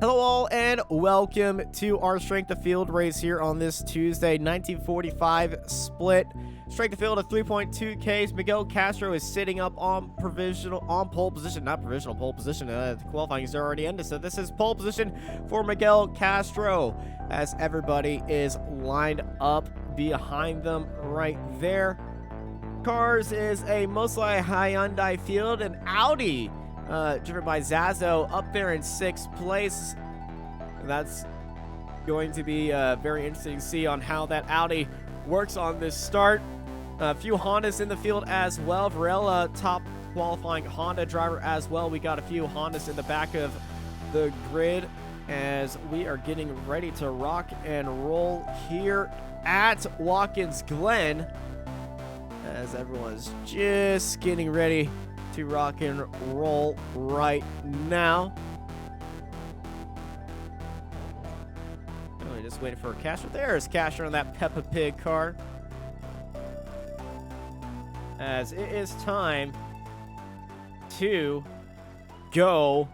Hello all and welcome to our Strength of Field race here on this Tuesday, 1945 split. Strength of Field of 3.2Ks. Miguel Castro is sitting up on pole position. The qualifying is already ended, so this is pole position for Miguel Castro as everybody is lined up behind them right there. Cars is a mostly Hyundai field, an Audi driven by Zazo up there in 6th place. That's going to be very interesting to see on how that Audi works on this start. A few Hondas in the field as well. Varela, top qualifying Honda driver as well. We got a few Hondas in the back of the grid as we are getting ready to rock and roll here at Watkins Glen, as everyone's just getting ready to rock and roll right now. Oh, just waiting for Castro. There's Castro in that Peppa Pig car. As it is time to go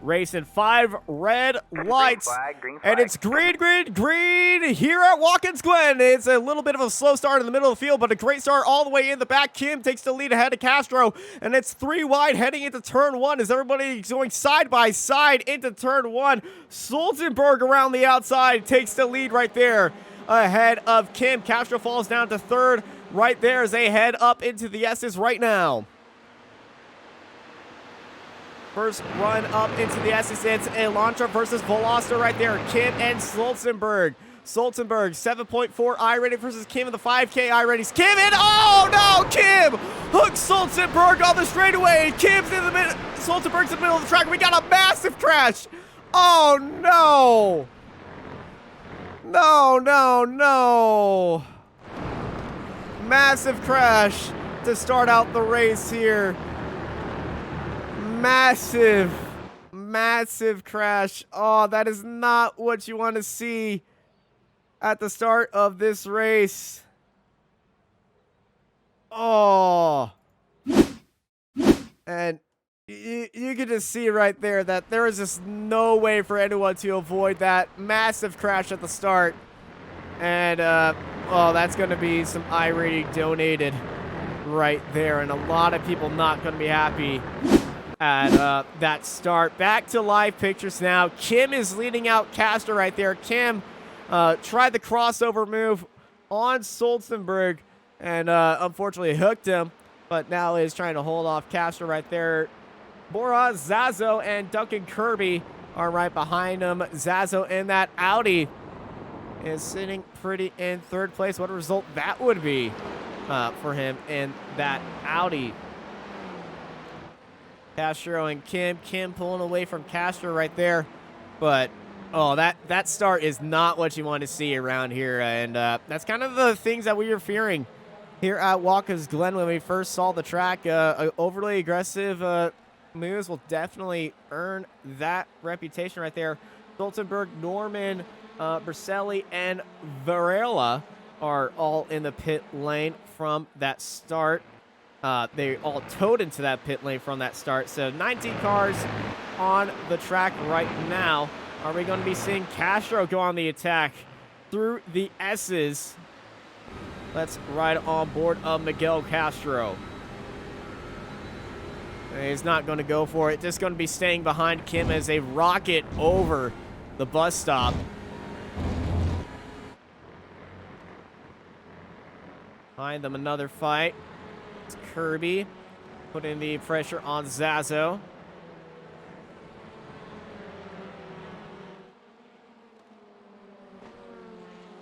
racing. 5 red lights. Green flag. And it's green here at Watkins Glen. It's a little bit of a slow start in the middle of the field, but a great start all the way in the back. Kim takes the lead ahead of Castro, and it's 3 wide heading into turn 1 as everybody going side by side into turn 1. Stolzenberg around the outside takes the lead right there ahead of Kim. Castro falls down to 3rd right there as they head up into the S's right now. First run up into the S's, it's Elantra versus Veloster right there. Kim and Stolzenberg. Stolzenberg, 7.4 iRating versus Kim in the 5K iRatings. Kim in, oh no, Kim hooks Stolzenberg on the straightaway. Kim's in the middle, Stolzenberg's in the middle of the track. We got a massive crash. Oh no. No. Massive crash to start out the race here. Massive crash. Oh, that is not what you want to see at the start of this race. Oh. And you can just see right there that there is just no way for anyone to avoid that massive crash at the start. And, oh, that's going to be some iRating donated right there. And a lot of people not going to be happy at that start. Back to live pictures now. Kim is leading out Castro right there. Kim tried the crossover move on Stolzenberg and unfortunately hooked him, but now is trying to hold off Castro right there. Bora, Zazo, and Duncan Kirby are right behind him. Zazo in that Audi is sitting pretty in 3rd place. What a result that would be for him in that Audi. Castro and Kim pulling away from Castro right there. But, oh, that start is not what you want to see around here. And that's kind of the things that we were fearing here at Watkins Glen when we first saw the track. Overly aggressive moves will definitely earn that reputation right there. Stolzenberg, Norman, Berselli, and Varela are all in the pit lane from that start. They all towed into that pit lane from that start. So 19 cars on the track right now. Are we going to be seeing Castro go on the attack through the S's? Let's ride on board of Miguel Castro. He's not going to go for it. Just going to be staying behind Kim as they rocket over the bus stop. Behind them, another fight. It's Kirby putting the pressure on Zazo.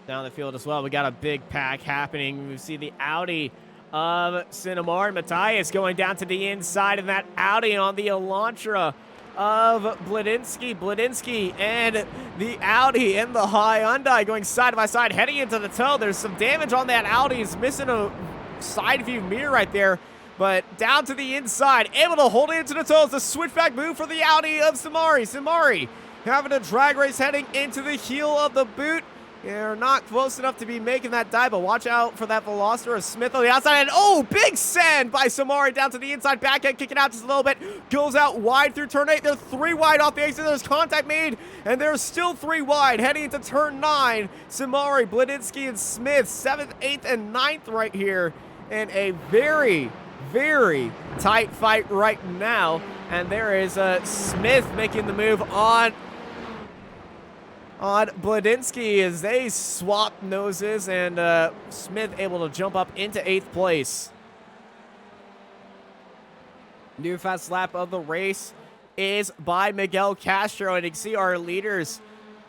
Down the field as well, we got a big pack happening. We see the Audi of Cinnamar and Matthias going down to the inside of that Audi on the Elantra of Bladinsky and the Audi and the Hyundai going side by side heading into the toe. There's some damage on that Audi. He's missing a side view mirror right there, but down to the inside, able to hold it into the toes. The switchback move for the Audi of Samari having a drag race heading into the heel of the boot They're not close enough to be making that dive, but watch out for that Veloster of Smith on the outside. And oh, big send by Samari down to the inside. Backhand kicking out just a little bit. Goes out wide through turn 8. They're 3 wide off the exit. There's contact made, and they're still 3 wide. Heading into turn 9. Samari, Bladinsky, and Smith, 7th, 8th, and 9th right here. In a very, very tight fight right now. And there is Smith making the move on Bladinsky as they swap noses, and Smith able to jump up into 8th place. New fast lap of the race is by Miguel Castro, and you can see our leaders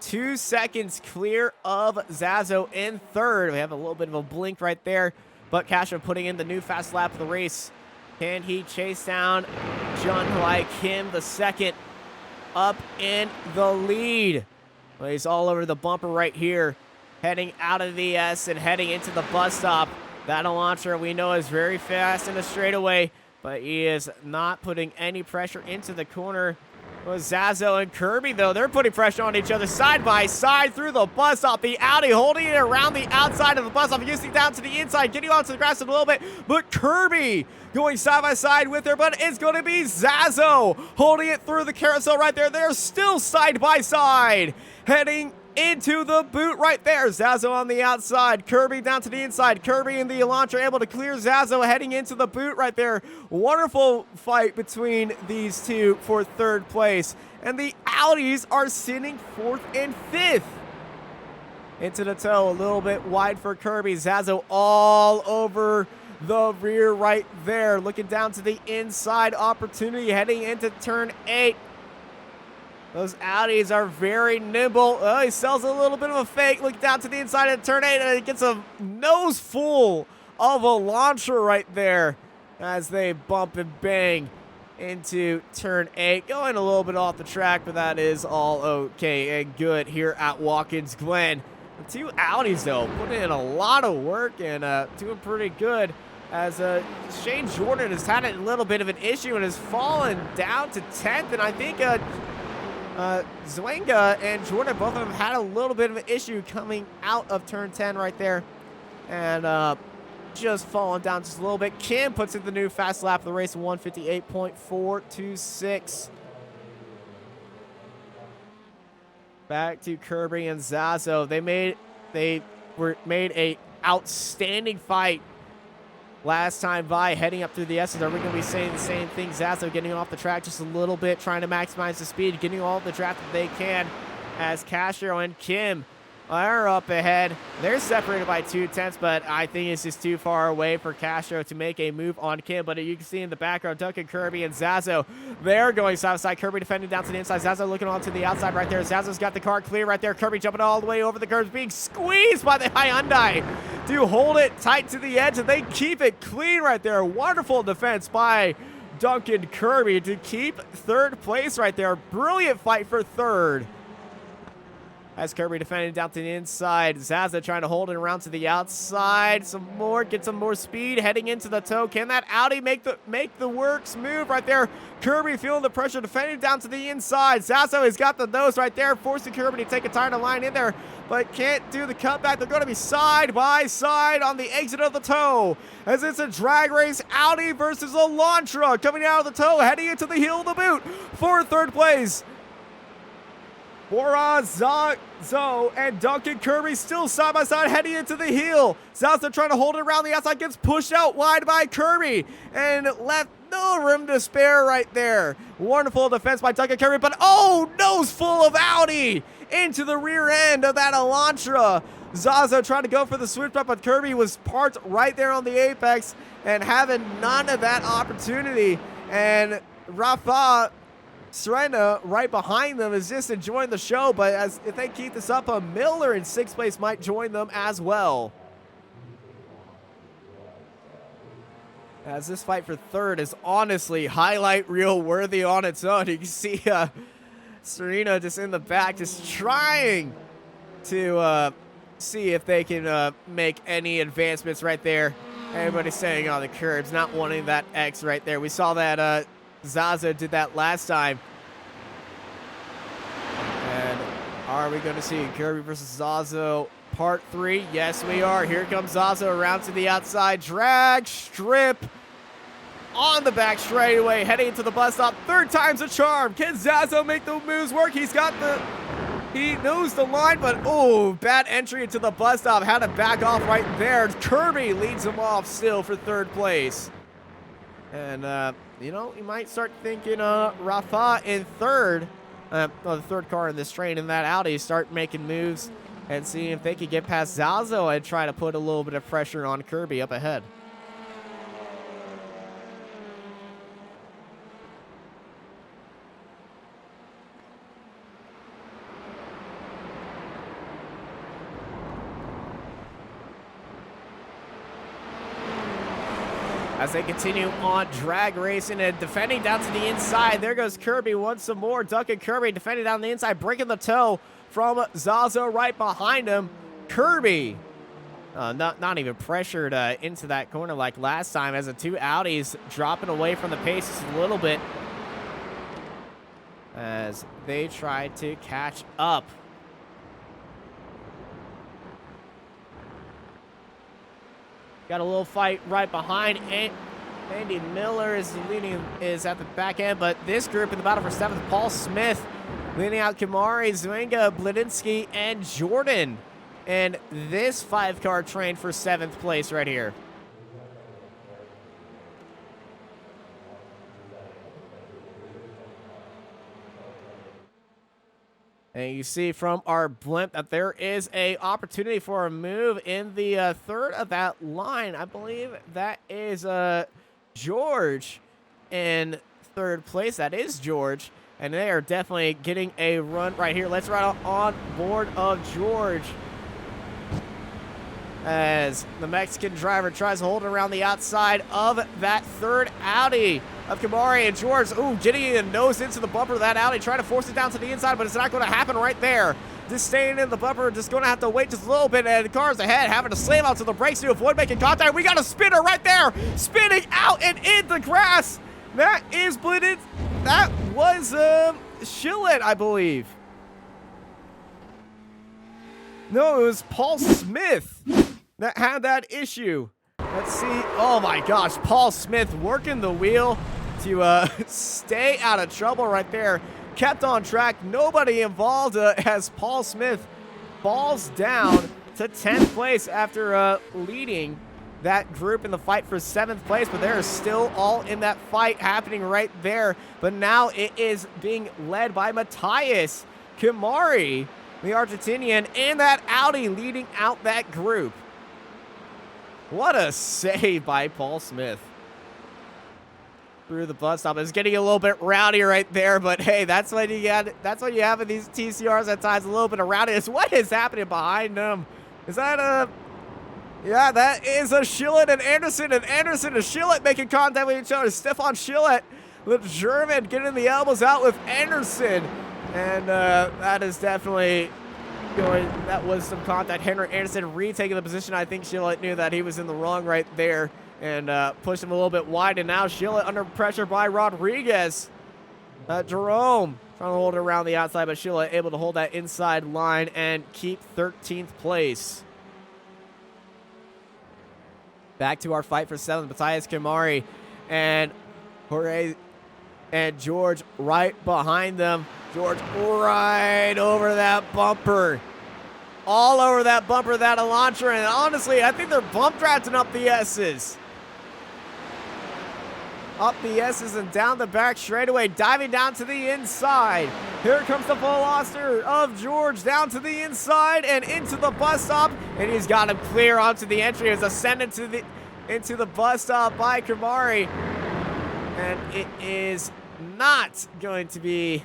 2 seconds clear of Zazo in 3rd. We have a little bit of a blink right there, but Castro putting in the new fast lap of the race. Can he chase down Junhoi Kim, the 2nd, up in the lead? Well, he's all over the bumper right here, heading out of the S and heading into the bus stop. That Elantra we know is very fast in the straightaway, but he is not putting any pressure into the corner. Well, Zazo and Kirby, though, they're putting pressure on each other side by side through the bus stop. The Audi holding it around the outside of the bus stop, using down to the inside, getting onto the grass a little bit, but Kirby going side by side with her, but it's going to be Zazo holding it through the carousel right there. They're still side by side, heading into the boot right there. Zazo on the outside, Kirby down to the inside. Kirby and the Elantra able to clear Zazo heading into the boot right there. Wonderful fight between these two for 3rd place. And the Audis are sitting 4th and 5th. Into the toe, a little bit wide for Kirby. Zazo all over the rear right there. Looking down to the inside opportunity heading into turn 8. Those Audis are very nimble. Oh, he sells a little bit of a fake. Look down to the inside of turn 8, and it gets a nose full of a launcher right there as they bump and bang into turn 8. Going a little bit off the track, but that is all okay and good here at Watkins Glen. The 2 Audis, though, putting in a lot of work and doing pretty good, as Shane Jordan has had a little bit of an issue and has fallen down to 10th, and I think Zwenga and Jordan, both of them had a little bit of an issue coming out of turn 10 right there, and just falling down just a little bit. Kim puts in the new fast lap of the race, 158.426. Back to Kirby and Zazo. They made a outstanding fight last time by, heading up through the S's. Are we going to be saying the same thing? Zazo getting off the track just a little bit, trying to maximize the speed, getting all the draft that they can, as Castro and Kim are up ahead. They're separated by 2/10, but I think it's just too far away for Castro to make a move on Kim. But you can see in the background, Duncan, Kirby, and Zazo, they're going side by side. Kirby defending down to the inside. Zazo looking on to the outside right there. Zazo's got the car clear right there. Kirby jumping all the way over the curves, being squeezed by the Hyundai to hold it tight to the edge, and they keep it clean right there. Wonderful defense by Duncan Kirby to keep 3rd place right there. Brilliant fight for 3rd. As Kirby defending down to the inside. Zaza trying to hold it around to the outside. Get some more speed heading into the toe. Can that Audi make the works move right there? Kirby feeling the pressure, defending down to the inside. Zazo has got the nose right there, forcing Kirby to take a tire to line in there, but can't do the cutback. They're going to be side by side on the exit of the toe, as it's a drag race. Audi versus Elantra coming out of the toe, heading into the heel of the boot for 3rd place. Bora, Zazo, and Duncan Kirby still side by side heading into the heel. Zazo trying to hold it around the outside, gets pushed out wide by Kirby and left no room to spare right there. Wonderful defense by Duncan Kirby, but oh, nose full of Audi into the rear end of that Elantra. Zazo trying to go for the switch back, but Kirby was parked right there on the apex and having none of that opportunity. And Rafa Serena right behind them is just enjoying the show, but if they keep this up, Miller in 6th place might join them as well. As this fight for 3rd is honestly highlight reel worthy on its own. You can see Serena just in the back, just trying to see if they can make any advancements right there. Everybody's saying on the curbs, not wanting that X right there. We saw that Zaza did that last time. And Are we going to see Kirby versus Zazo part 3? Yes, we are. Here comes Zazo around to the outside. Drag strip on the back straightaway, heading into the bus stop. Third time's a charm. Can Zazo make the moves work? He knows the line, but oh, bad entry into the bus stop. Had to back off right there. Kirby leads him off still for third place. And, you know, you might start thinking Rafa in third. The third car in this train in that Audi, start making moves and seeing if they could get past Zazo and try to put a little bit of pressure on Kirby up ahead. As they continue on drag racing and defending down to the inside. There goes Kirby once some more. Ducking Kirby, defending down the inside, breaking the toe from Zazo right behind him. Kirby, not even pressured into that corner like last time, as the two Audis dropping away from the pace just a little bit as they try to catch up. Got a little fight right behind. Andy Miller is at the back end, but this group in the battle for 7th, Paul Smith leading out Kamari, Zwenga, Bladinsky, and Jordan. And this 5-car train for 7th place right here. And you see from our blimp that there is a opportunity for a move in the third of that line. I believe that is George in third place. That is George. And they are definitely getting a run right here. Let's ride on board of George, as the Mexican driver tries to hold it around the outside of that third Audi of Kamari, and George, getting a nose into the bumper of that Audi, trying to force it down to the inside, but it's not going to happen right there. Just staying in the bumper, just going to have to wait just a little bit, and the car's ahead, having to slam out to the brakes to avoid making contact. We got a spinner right there, spinning out and in the grass. That is Blitted. That was Shillet, I believe. No, it was Paul Smith that had that issue. Let's see. Oh my gosh, Paul Smith working the wheel to stay out of trouble right there. Kept on track, nobody involved as Paul Smith falls down to 10th place after leading that group in the fight for 7th place, but they're still all in that fight happening right there. But now it is being led by Matthias Kamari, the Argentinian, and that Audi leading out that group. What a save by Paul Smith. Through the bus stop. It's getting a little bit rowdy right there, but hey, that's what you have in these TCRs at times, a little bit of rowdiness. What is happening behind them? Is that yeah, that is a Schillet and Anderson and Schillet making contact with each other. Stefan Schillet, the German, getting the elbows out with Anderson. And that is definitely that was some contact. Henrik Anderson retaking the position. I think Schillet knew that he was in the wrong right there and pushed him a little bit wide. And now Schillet under pressure by Rodriguez. Jerome trying to hold it around the outside, but Schillet able to hold that inside line and keep 13th place. Back to our fight for 7th, Matthias Kamari and Jorge and George right behind them. George right over that bumper. All over that bumper, that Elantra. And honestly, I think they're bump drafting up the S's. Up the S's and down the back straightaway, diving down to the inside. Here comes the Veloster of George down to the inside and into the bus stop. And he's got him clear onto the entry. It's ascended into the bus stop by Kamari. And it is not going to be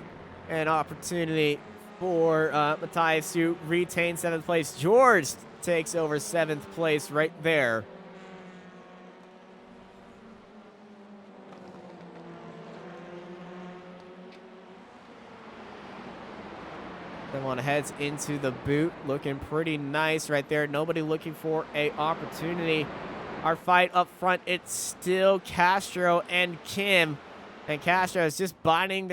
an opportunity for Matthias to retain 7th place. George takes over 7th place right there. Someone heads into the boot, looking pretty nice right there. Nobody looking for a opportunity. Our fight up front, it's still Castro and Kim. And Castro is just biding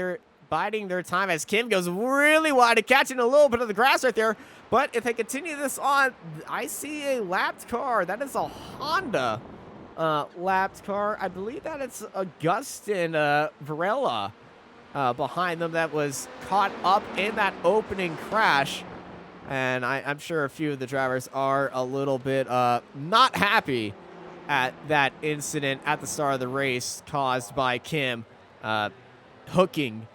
biding their time as Kim goes really wide and catching a little bit of the grass right there. But if they continue this on, I see a lapped car. That is a Honda lapped car. I believe that it's Augustin Varela behind them that was caught up in that opening crash. And I'm sure a few of the drivers are a little bit not happy at that incident at the start of the race caused by Kim hooking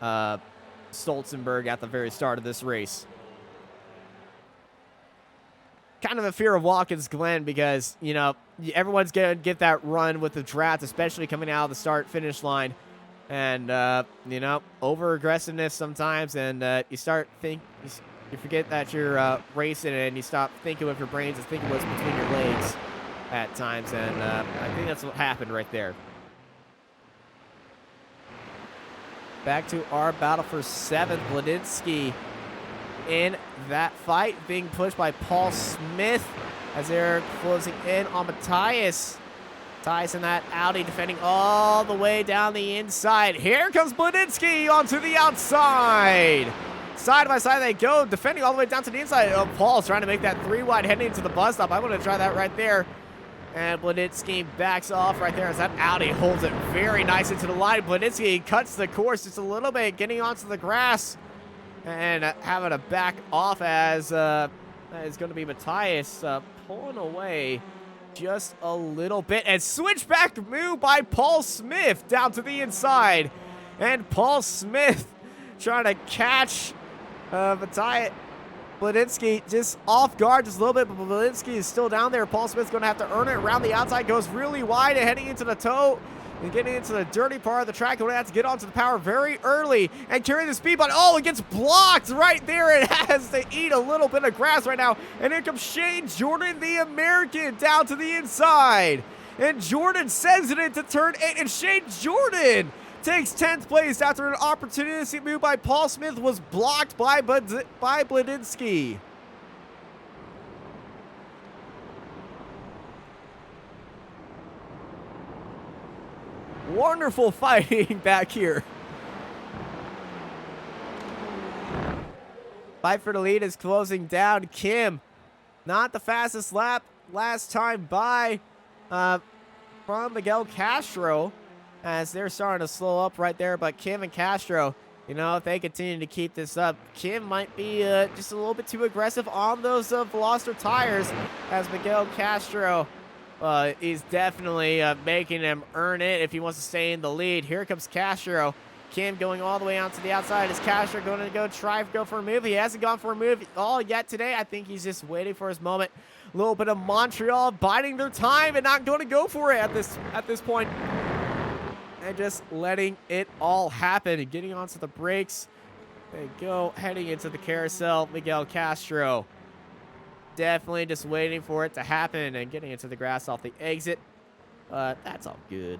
Stolzenberg at the very start of this race. Kind of a fear of Watkins Glen because, you know, everyone's going to get that run with the draft, especially coming out of the start-finish line. And, you know, over-aggressiveness sometimes, and you forget that you're racing, and you stop thinking with your brains and thinking what's between your legs at times, and I think that's what happened right there. Back to our battle for 7th. Bledinski in that fight, being pushed by Paul Smith as they're closing in on Matthias. Matthias in that Audi defending all the way down the inside. Here comes Bledinski onto the outside. Side by side they go, defending all the way down to the inside. Oh, Paul's trying to make that 3-wide heading into the bus stop. I want to try that right there. And Bledinski backs off right there as that Audi holds it very nice into the line. Bledinski cuts the course just a little bit, getting onto the grass and having to back off as it's going to be Matthias pulling away just a little bit. And switchback move by Paul Smith down to the inside. And Paul Smith trying to catch Matthias. Bledinski just off guard just a little bit, but Bledinski is still down there. Paul Smith's going to have to earn it around the outside. Goes really wide and heading into the toe and getting into the dirty part of the track. Going to have to get onto the power very early and carry the speed, but oh, it gets blocked right there. It has to eat a little bit of grass right now. And here comes Shane Jordan, the American, down to the inside. And Jordan sends it into turn 8, and Shane Jordan takes 10th place after an opportunistic move by Paul Smith was blocked by Bledinski. Wonderful fighting back here. Fight for the lead is closing down. Kim, not the fastest lap last time by from Miguel Castro, as they're starting to slow up right there. But Kim and Castro, you know, if they continue to keep this up, Kim might be just a little bit too aggressive on those Veloster tires, as Miguel Castro is definitely making him earn it if he wants to stay in the lead. Here comes Castro. Kim going all the way out to the outside. Is Castro going to try to go for a move? He hasn't gone for a move all yet today. I think he's just waiting for his moment. A little bit of Montreal biding their time and not going to go for it at this point. And just letting it all happen and getting onto the brakes. They go heading into the carousel. Miguel Castro definitely just waiting for it to happen and getting into the grass off the exit. That's all good.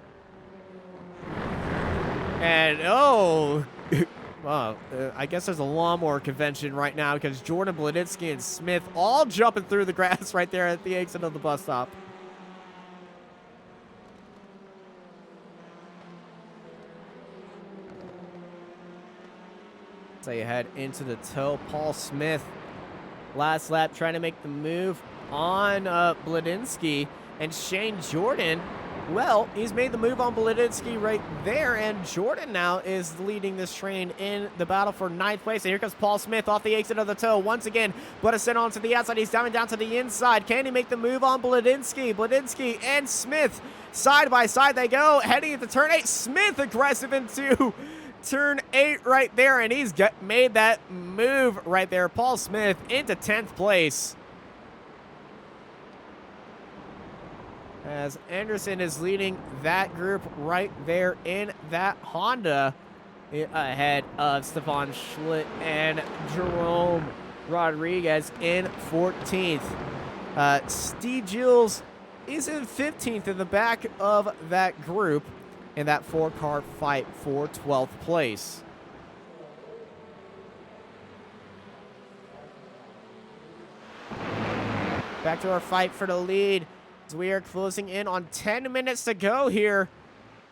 And oh, well, I guess there's a lawnmower convention right now because Jordan, Bledinski, and Smith all jumping through the grass right there at the exit of the bus stop. So you head into the toe. Paul Smith, last lap, trying to make the move on Bledinski. And Shane Jordan, well, he's made the move on Bledinski right there. And Jordan now is leading this train in the battle for 9th place. And here comes Paul Smith off the exit of the toe once again. But a sent on to the outside. He's diving down to the inside. Can he make the move on Bledinski? Bledinski and Smith, side by side they go. Heading into turn 8. Smith aggressive into turn 8 right there, and he's made that move right there. Paul Smith into 10th place, as Anderson is leading that group right there in that Honda, ahead of Stefan Schlitt and Jerome Rodriguez in 14th. Steve Gilles is in 15th in the back of that group in that 4-car fight for 12th place. Back to our fight for the lead as we are closing in on 10 minutes to go here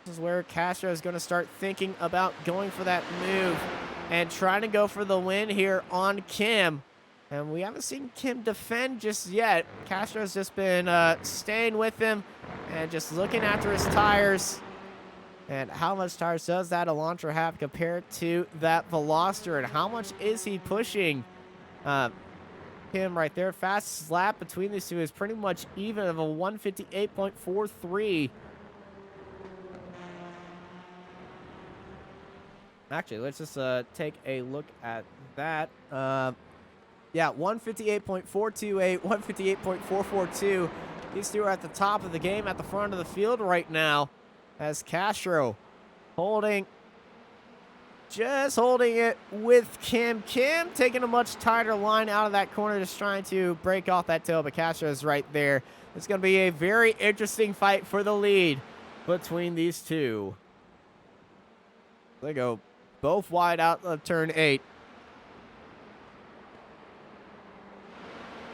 This is where Castro is going to start thinking about going for that move and trying to go for the win here on Kim. And we haven't seen Kim defend just yet. Castro's just been staying with him and just looking after his tires. And how much tires does that Elantra have compared to that Veloster? And how much is he pushing Kim right there? Fastest lap between these two is pretty much even of a 158.43. Actually, let's just take a look at that. Yeah, 158.428, 158.442. These two are at the top of the game, at the front of the field right now, as Castro just holding it with Kim. Kim taking a much tighter line out of that corner, just trying to break off that tail, but Castro's right there. It's going to be a very interesting fight for the lead between these two. They go both wide out of turn 8.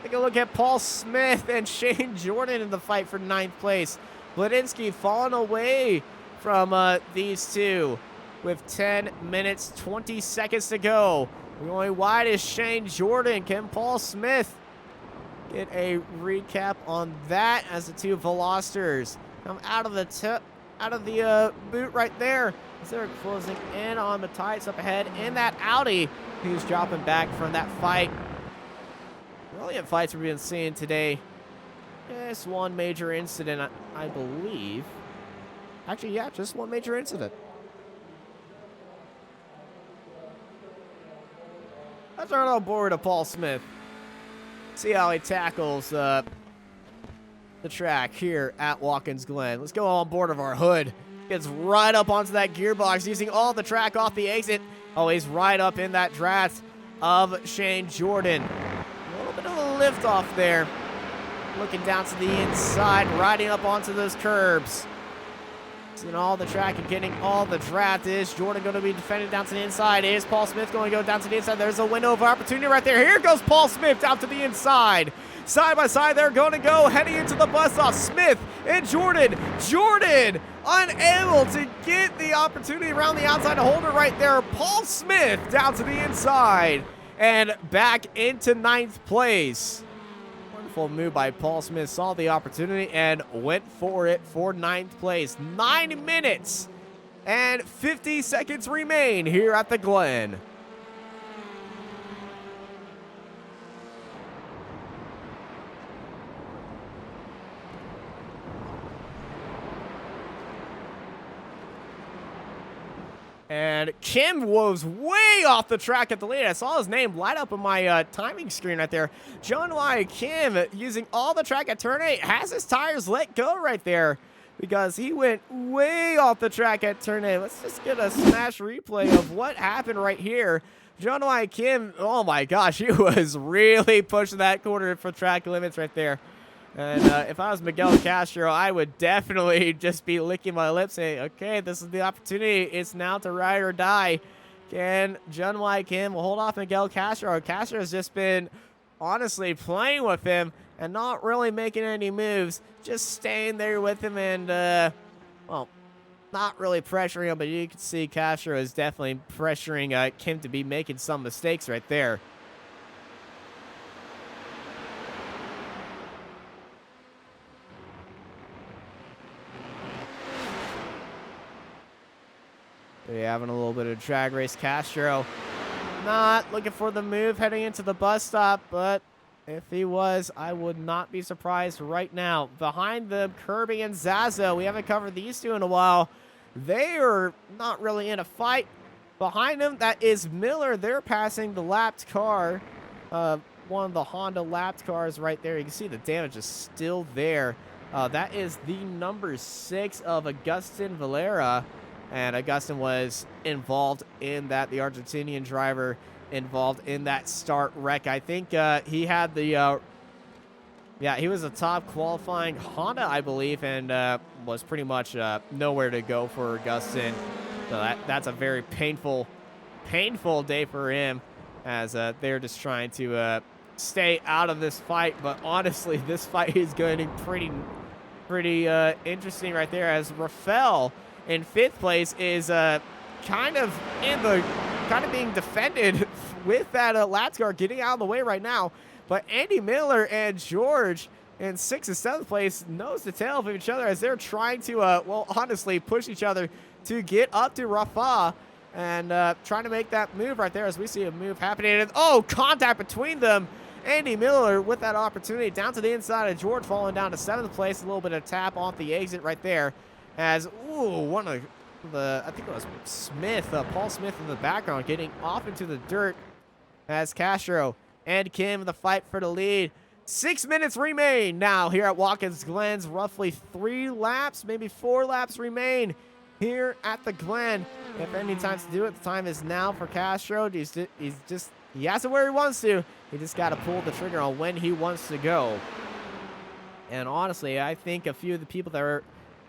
Take a look at Paul Smith and Shane Jordan in the fight for 9th place. Bladinsky falling away from these two with 10 minutes, 20 seconds to go. Going wide is Shane Jordan. Can Paul Smith get a recap on that as the two Velosters come out of the boot right there as they're closing in on the tights up ahead in that Audi, who's dropping back from that fight. Brilliant fights we've been seeing today. Just one major incident, I believe. Actually, yeah, just one major incident. Let's turn on board to Paul Smith. See how he tackles the track here at Watkins Glen. Let's go on board of our hood. Gets right up onto that gearbox, using all the track off the exit. Oh, he's right up in that draft of Shane Jordan. A little bit of a lift off there. Looking down to the inside, riding up onto those curbs. Seeing all the track and getting all the draft. Is Jordan going to be defending down to the inside? Is Paul Smith going to go down to the inside? There's a window of opportunity right there. Here goes Paul Smith down to the inside. Side by side, they're going to go heading into the bus off. Smith and Jordan. Jordan unable to get the opportunity around the outside to hold it right there. Paul Smith down to the inside and back into 9th place. Wonderful move by Paul Smith. Saw the opportunity and went for it for 9th place. 9 minutes and 50 seconds remain here at the Glen. And Kim was way off the track at the lead. I saw his name light up on my timing screen right there. John Y. Kim, using all the track at turn 8, has his tires let go right there because he went way off the track at turn 8. Let's just get a smash replay of what happened right here. John Y. Kim, oh my gosh, he was really pushing that corner for track limits right there. And if I was Miguel Castro, I would definitely just be licking my lips saying, okay, this is the opportunity. It's now to ride or die. Can John Y. Kim will hold off Miguel Castro? Castro has just been honestly playing with him and not really making any moves. Just staying there with him and, well, not really pressuring him, but you can see Castro is definitely pressuring Kim to be making some mistakes right there. They're having a little bit of drag race. Castro not looking for the move heading into the bus stop, but if he was, I would not be surprised right now. Behind them, Kirby and Zazo. We haven't covered these two in a while. They are not really in a fight. Behind them, that is Miller. They're passing the lapped car. One of the Honda lapped cars right there. You can see the damage is still there. That is the number 6 of Agustin Valera. And Agustin was involved in that, the Argentinian driver involved in that start wreck. I think he had the, yeah, he was a top qualifying Honda, I believe, and was pretty much nowhere to go for Agustin. So that's a very painful day for him, as they're just trying to stay out of this fight. But honestly, this fight is going to be pretty interesting right there, as Rafael in 5th place is kind of being defended with that lap car getting out of the way right now. But Andy Miller and George in 6th and 7th place nose to tail of each other as they're trying to, well, honestly, push each other to get up to Rafa and trying to make that move right there as we see a move happening. And, oh, contact between them. Andy Miller with that opportunity down to the inside of George, falling down to 7th place. A little bit of tap off the exit right there as, ooh, one of the, I think it was Smith, Paul Smith in the background getting off into the dirt as Castro and Kim in the fight for the lead. 6 minutes remain now here at Watkins Glen's. Roughly 3 laps, maybe 4 laps remain here at the Glen. If any time to do it, the time is now for Castro. He has it where he wants to. He just got to pull the trigger on when he wants to go. And honestly, I think a few of the people that are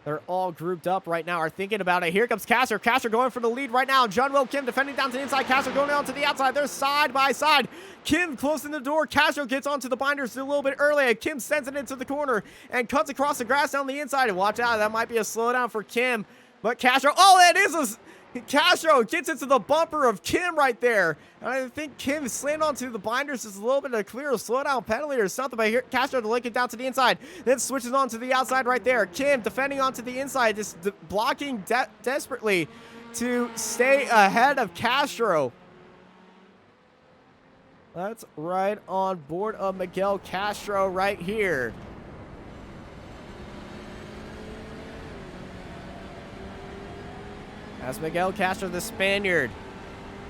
they're all grouped up right now are thinking about it. Here comes Castro. Castro going for the lead right now. John Will Kim defending down to the inside. Castro going down to the outside. They're side by side. Kim closing the door. Castro gets onto the binders a little bit earlier. Kim sends it into the corner and cuts across the grass down the inside. And watch out, that might be a slowdown for Kim. But Castro, oh, it is Castro gets into the bumper of Kim right there. And I think Kim slammed onto the binders just a little bit of clear slowdown penalty or something. But here, Castro to link it down to the inside. Then switches on to the outside right there. Kim defending onto the inside, just blocking desperately to stay ahead of Castro. Let's ride on board of Miguel Castro right here. As Miguel Castro, the Spaniard,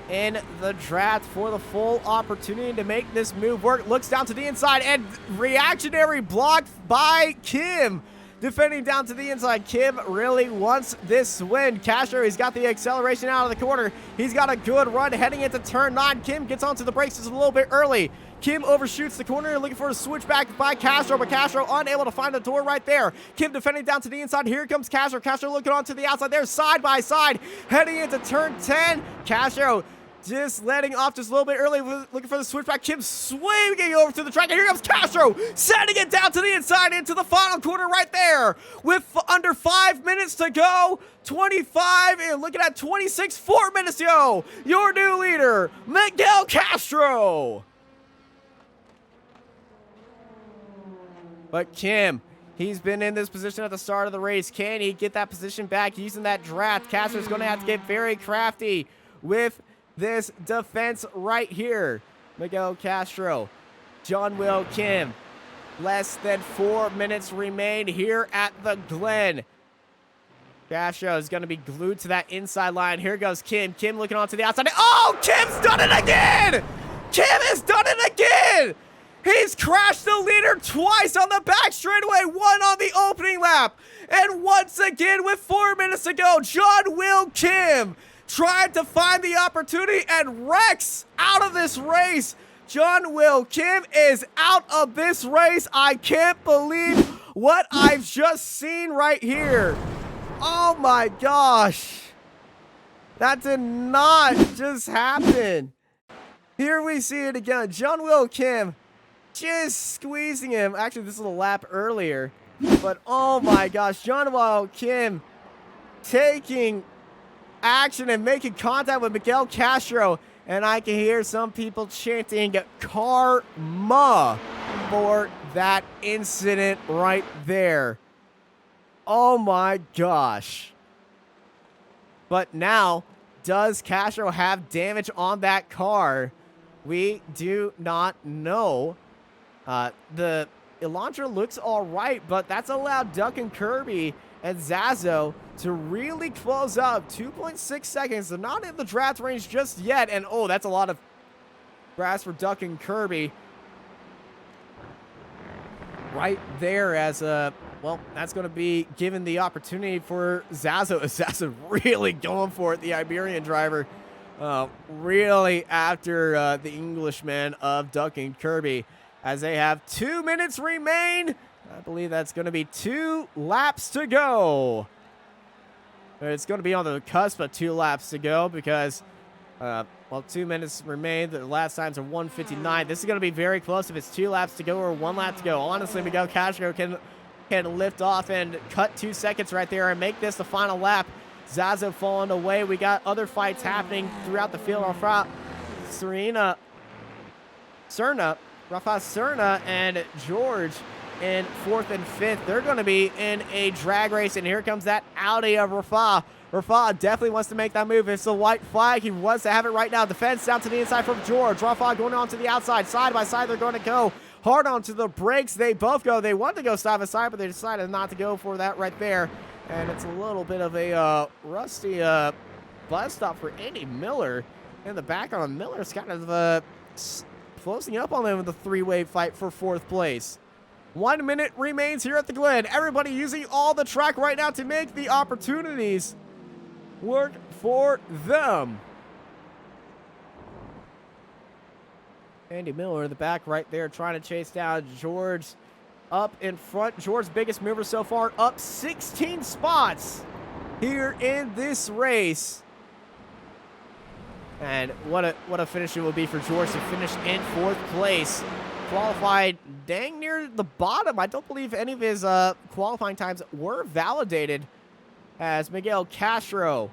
in the draft for the full opportunity to make this move work. Looks down to the inside and reactionary block by Kim. Defending down to the inside. Kim really wants this win. Castro, he's got the acceleration out of the corner. He's got a good run heading into turn 9. Kim gets onto the brakes just a little bit early. Kim overshoots the corner, looking for a switchback by Castro, but Castro unable to find the door right there. Kim defending down to the inside. Here comes Castro. Castro looking onto the outside there, side by side, heading into turn 10. Castro just letting off just a little bit early, looking for the switchback. Kim swinging over to the track, and here comes Castro, sending it down to the inside into the final corner right there. With under 5 minutes to go, 25, and looking at 26, 4 minutes to go. Your new leader, Miguel Castro. But Kim, he's been in this position at the start of the race. Can he get that position back using that draft? Castro's going to have to get very crafty with this defense right here. Miguel Castro, John Will Kim. Less than 4 minutes remain here at the Glen. Castro is going to be glued to that inside line. Here goes Kim. Kim looking onto the outside. Oh, Kim's done it again! Kim has done it again! He's crashed the leader twice on the back straightaway, one on the opening lap. And once again, with 4 minutes to go, John Will Kim tried to find the opportunity and wrecks out of this race. John Will Kim is out of this race. I can't believe what I've just seen right here. Oh my gosh. That did not just happen. Here we see it again. John Will Kim just squeezing him. Actually, this is a lap earlier. But oh my gosh, John Will Kim taking action and making contact with Miguel Castro. And I can hear some people chanting karma for that incident right there. Oh my gosh. But now, does Castro have damage on that car? We do not know. The Elantra looks all right, but that's allowed Duck and Kirby and Zazo to really close up. 2.6 seconds. They're not in the draft range just yet. And oh, that's a lot of grass for Duck and Kirby. Right there as well, that's going to be given the opportunity for Zazo. Zazo really going for it, the Iberian driver. Really after the Englishman of Duck and Kirby. As they have 2 minutes remain. I believe that's going to be 2 laps to go. It's going to be on the cusp of 2 laps to go because, well, 2 minutes remain. The last times are 1:59. This is going to be very close if it's 2 laps to go or 1 lap to go. Honestly, Miguel Castro can lift off and cut 2 seconds right there and make this the final lap Zazo falling away. We got other fights happening throughout the field. Rafa Serna and George in 4th and 5th. They're going to be in a drag race, and here comes that Audi of Rafa. Rafa definitely wants to make that move. It's a white flag. He wants to have it right now. Defense down to the inside from George. Rafa going on to the outside. Side by side, they're going to go hard onto the brakes. They both go. They want to go side by side, but they decided not to go for that right there. And it's a little bit of a rusty bus stop for Andy Miller in the background. Miller's kind of closing up on them with the three-way fight for 4th place. 1 minute remains here at the Glen. Everybody using all the track right now to make the opportunities work for them. Andy Miller in the back right there trying to chase down George up in front. George's biggest mover so far, up 16 spots here in this race. And what a finish it will be for George to finish in 4th place. Qualified dang near the bottom. I don't believe any of his qualifying times were validated, as Miguel Castro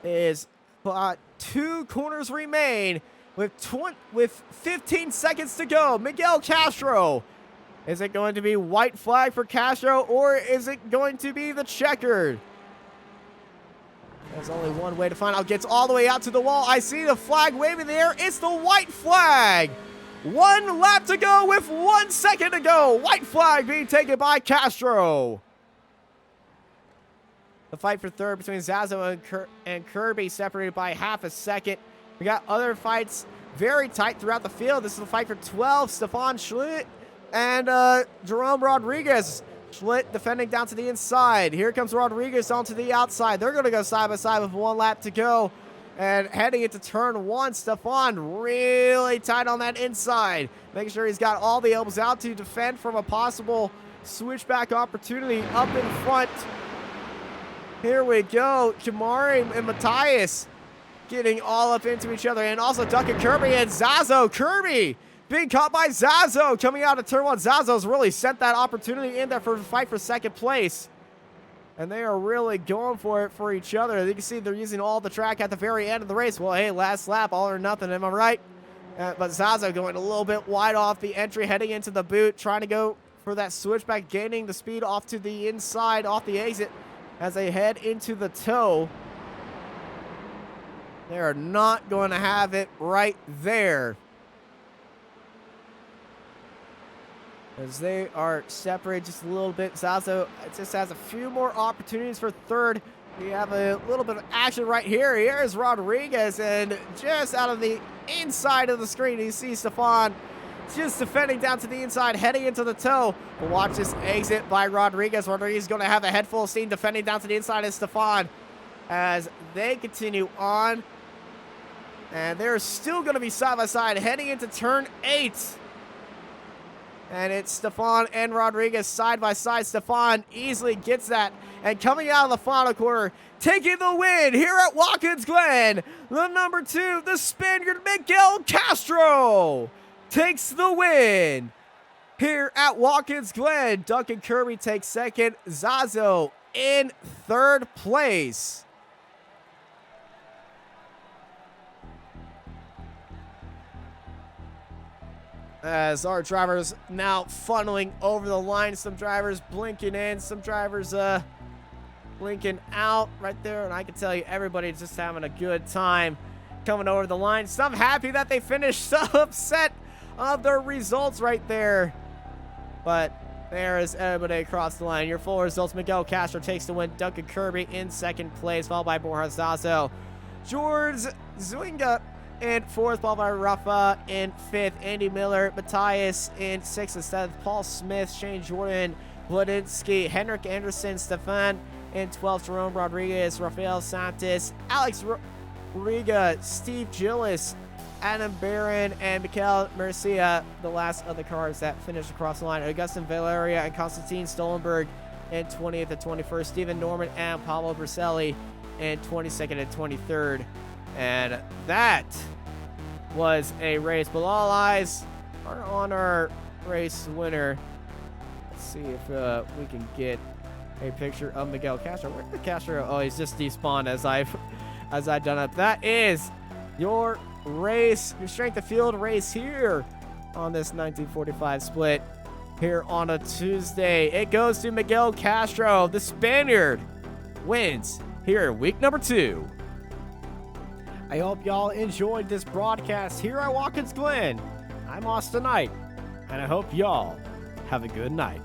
is 2 corners remain with 15 seconds to go. Miguel Castro. Is it going to be white flag for Castro, or is it going to be the checkered? There's only one way to find out. Gets all the way out to the wall. I see the flag waving in the air. It's the white flag. 1 lap to go with 1 second to go. White flag being taken by Castro. The fight for 3rd between Zazo and Kirby separated by half a second. We got other fights very tight throughout the field. This is the fight for 12. Stefan Schlitt and Jerome Rodriguez. Schlitt defending down to the inside. Here comes Rodriguez onto the outside. They're going to go side by side with 1 lap to go. And heading into turn 1, Stefan really tight on that inside. Making sure he's got all the elbows out to defend from a possible switchback opportunity up in front. Here we go. Kamari and Matthias getting all up into each other. And also Duncan Kirby and Zazo. Kirby being caught by Zazo coming out of turn 1. Zazo's really sent that opportunity in there for the fight for 2nd place. And they are really going for it for each other. You can see they're using all the track at the very end of the race. Well, hey, last lap, all or nothing, am I right? But Zazo going a little bit wide off the entry, heading into the boot, trying to go for that switchback, gaining the speed off to the inside, off the exit, as they head into the toe. They are not going to have it right there, as they are separated just a little bit. Zazo just has a few more opportunities for 3rd. We have a little bit of action right here. Here's Rodriguez, and just out of the inside of the screen, you see Stefan just defending down to the inside, heading into the toe. But watch this exit by Rodriguez. Rodriguez is going to have a head full of steam, defending down to the inside of Stefan as they continue on. And they're still going to be side by side, heading into turn 8. And it's Stefan and Rodriguez side by side. Stefan easily gets that. And coming out of the final quarter, taking the win here at Watkins Glen, the number 2, the Spaniard Miguel Castro takes the win here at Watkins Glen. Duncan Kirby takes 2nd. Zazo in 3rd place. As our drivers now funneling over the line. Some drivers blinking in, some drivers blinking out right there. And I can tell you, everybody's just having a good time coming over the line. Some happy that they finished, some upset of their results right there. But there is everybody across the line. Your full results: Miguel Castro takes the win. Duncan Kirby in 2nd place, followed by Borja Zazo. George Zwinga in 4th, followed by Rafa in 5th. Andy Miller, Matthias in 6th and 7th. Paul Smith, Shane Jordan, Wladinski, Henrik Anderson, Stefan in 12th. Jerome Rodriguez, Rafael Santos, Alex Riga, Steve Gillis, Adam Barron, and Mikel Mercia, the last of the cars that finished across the line. Augustin Valeria and Konstantin Stolenberg in 20th and 21st. Stephen Norman and Pablo Briselli in 22nd and 23rd. And that was a race. But all eyes are on our race winner. Let's see if we can get a picture of Miguel Castro. Where's the Castro? Oh, he's just despawned as I've done it. That is your race, your strength of field race here on this 1945 split here on a Tuesday. It goes to Miguel Castro. The Spaniard wins here week number 2. I hope y'all enjoyed this broadcast here at Watkins Glen. I'm Austin Knight, and I hope y'all have a good night.